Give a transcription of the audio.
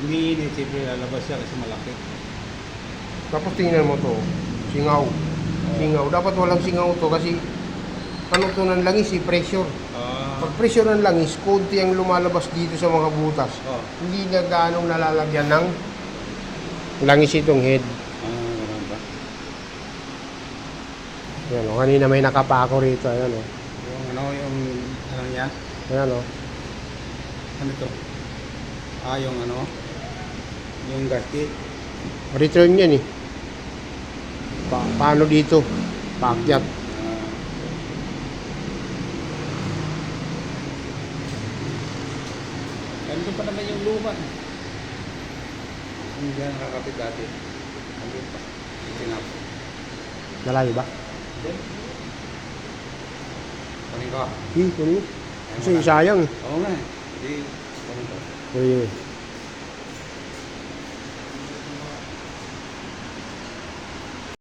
Umiinit, siyempre lalabas siya kasi malaki. Tapos tingnan mo to, singaw. Singaw. Dapat walang singaw to kasi ano to ng langis, pressure. Pag pressure ng langis, konti ang lumalabas dito sa mga butas. Hindi na gaanong nalalagyan ng langis itong head. Ganun ba? Ayan o, kanina may nakapako rito. Ayan o. Yung ano niya? Ayan o. Ano to? Yung ano? Yung gasket. Return yan eh. Paano dito? Paakyat. Ganito pa naman yung luma. Hindi na nakakapit dati. Ano pa? Tinap. Malayo ba? Kunin ko. Kunin mo. Kasi sayang. Oo nga eh. Hindi. Kunin ko. Kunin mo.